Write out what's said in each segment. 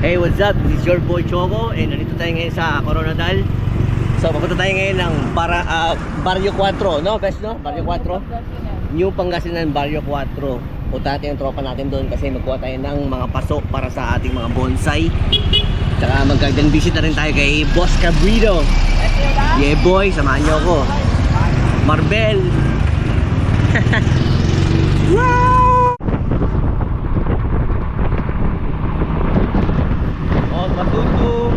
Hey, what's up? This is your boy Choco and nandito tayo ngayon sa Coronadal. So, papunta tayo ngayon ng Barrio 4, no? Best, no? Barrio 4. New Pangasinan, Barrio 4. Punta natin yung tropa natin doon kasi magkuha tayo ng mga paso para sa ating mga bonsai. Tsaka mag-garden visit na rin tayo kay Boss Cabrito. Yeah boy, samahan nyo ako. Marbel. Wow! Matutum.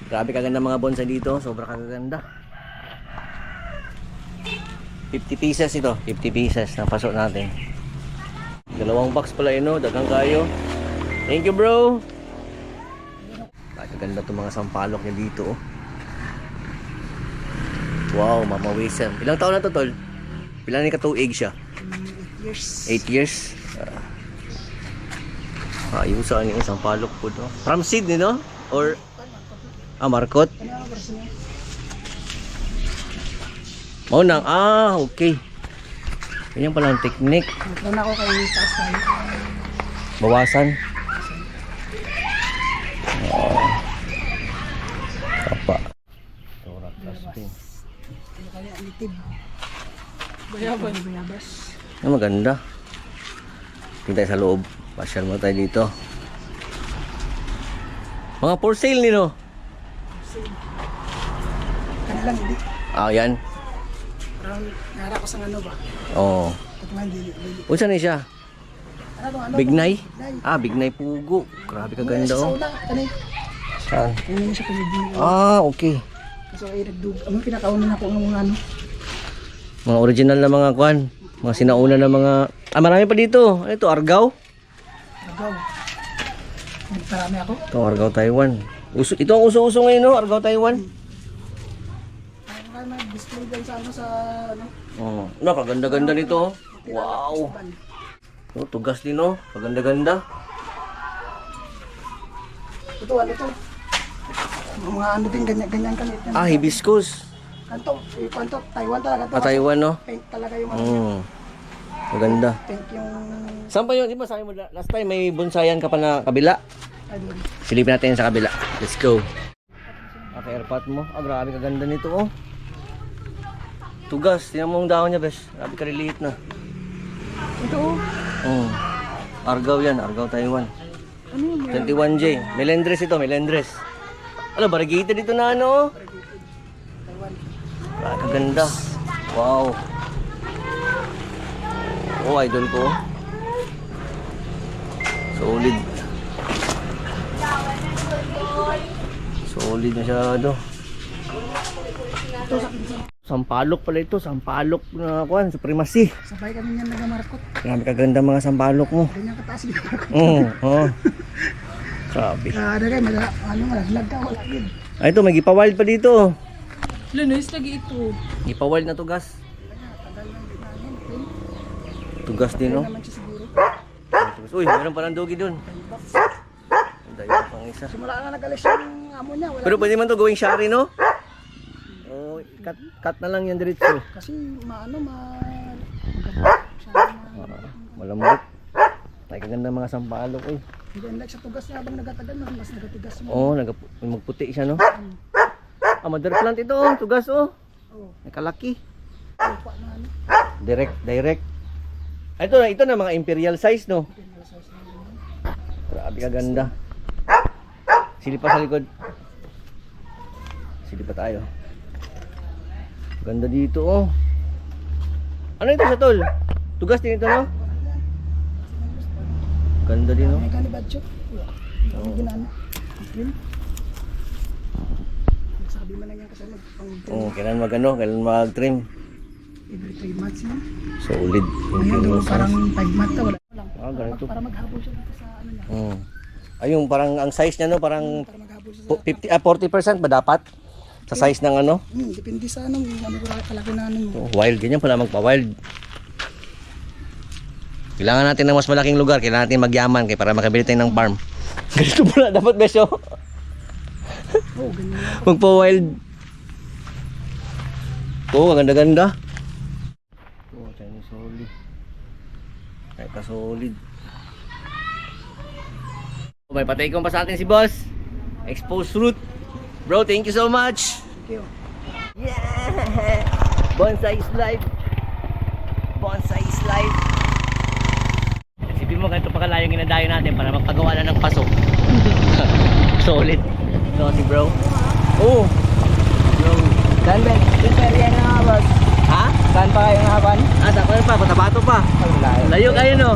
Grabe kaganda mga bonsai dito. Sobra kaganda. 50 pieces ito. 50 pieces na pasok natin. Dalawang box pala yun, no? Dagang kayo. Thank you, bro. Kaganda itong mga sampalok niya dito, oh. Wow, Mama Wisam. Ilang taon na to, tol? Pilang ni ka-2 siya? 8 years. 8 years? Ayusan yung isang palok po to. From seed ni, no? Or markot? Maunang, okay. Ganyan pala ang technique. Nagkaroon ako kay taas tayo. Bawasan. Apa? Torak plastic. Ano kaya litid? Bayaban. Bayabas. Maganda. Tingnan tayo sa loob. Pasyal mo tayo dito. Mga for sale nino. Kanilang hindi. Yan. Parang nara ko sa ano ba? Oo. Patuman dili. Unsa ni siya? Ano? Bignay? Bignay pugo. Grabe kaganda, oh. Sa una, kanay. Saan? Ano siya kanay. Okay. Kasi ay nagdug. Ang pinakauna na ko ng mga ano. Mga original na mga kwan. Mga sinauna na mga... marami pa dito. Ano ito? Argao? Argao. Nagparami ako. Ito, Argao, Taiwan. Ito ang uso-uso ngayon, no? Argao, Taiwan. Ay, mag-display dyan sa ano sa ano. Kaganda-ganda nito. Wow. Tugas din, no? Kaganda-ganda. Ito, ano to? Mga ano din, ganyan kalit. Hibiscus. Kanto, Taiwan talaga to. Taiwan, no? Paint talaga yung ano. Maganda. Paint yung... Saan pa yun? Di ba sabi mo last time may bonsayan ka pa na kabila? Ayun. Silipin natin sa kabila. Let's go. Airpot mo. Grabe kaganda nito, oh. Tugas. Tingnan mo ang dahon niya, bes. Grabe kariliit na. Ito, Argao yan. Argao, Taiwan. ano yun? 21J. Melendres ito, Melendres. Variegated dito na ano, oh. Taiwan. Grabe kaganda. Wow. Idol ko. Solid. Solid masyado. Sampalok pala ito. Sampalok na kuan, supremacy. Sabay kami niyan nagamarkot. Grabe kaganda mga sampalok mo. Ganyan kataas yung markot. Grabe. Ada kayo, malaglag ka, wala yun. Ito, may gipa-wild pa dito. Lunoy, lagi ito. Gipa-wild na tugas. Tugas din, no? Naman siya siguro. Uy, meron pa ng dogi dun. Dayo pang isa. Simula na nag-alis yung amo niya. Wala Pero pwede man to gawing shari, no? Cut na lang yan diretso. kasi Malambot. Ay, kaganda mga sampalok, eh. Hindi like sa tugas niya habang nagatagal, mas nagatigas mo. Magputi siya, no? Mother plant ito, oh. Tugas, oh. Nakalaki. Lupa na ano. Direct. Ito na mga imperial size, no? Grabe kaganda. Silip pa sa likod. Silip pa tayo. Ganda dito, oh. Ano ito sa tol? Tugas din ito, no? Ganda din, no? May gani budget. Wala. May ginano. Trim. Nagsabi man lang yan kasi Kailan mag-trim. Every 3 months man. Solid. Ngayon, parang 5 months ka, wala lang. Ganito. Para maghabol siya dito sa ano niya. Yung parang ang size niya, no? Parang Para maghabol siya sa... 40% ba dapat? Sa size ng ano? Depende sa ano kalaki na ano mo. Wild, ganyan pala magpa-wild. Kailangan natin ng mas malaking lugar. Kailangan natin magyaman para makabili tayo ng farm. Ganito pala dapat, besyo. Ganyan. Magpa-wild. Ganda-ganda. Chinese solid. Ay, ka-solid. May patay kong pa sa atin si boss. Exposed fruit. Bro, thank you so much. Thank you. Yeah! Bonsai is life. Bonsai is life. Isipin mo ganito pa kalayo yung ginadayo natin para magpagawa na ng paso. Solid. Naughty bro. Oh! Bro. Saan ba? Yung area na nga, boss. Ha? Saan pa kayo nahaban? Ah, saan pa? Cotabato pa. Ang layo. Layo kayo no?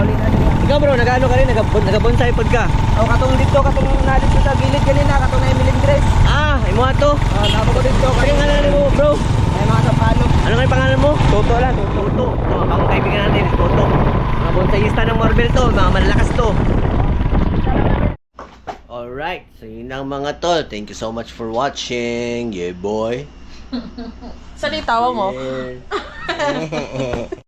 Huli na din. Ikaw bro, nag-ano ka rin? Nag-bonsai pod ka? O, katong dito, katong nalit sa gilid kanina, katong na Emily Grace. Ah, imo ato. Napa ko dito. Ano yung pangalan mo bro? Ay, mga sapano. Ano nga yung pangalan mo? Toto lang, toto. Toto. Mga bagong kaibigan natin, Toto. Mga bonsaiista ng Marvel to, mga malalakas to. Alright, so yun ang mga tol. Thank you so much for watching. Yeah, boy. Saan itawa mo? Yeah.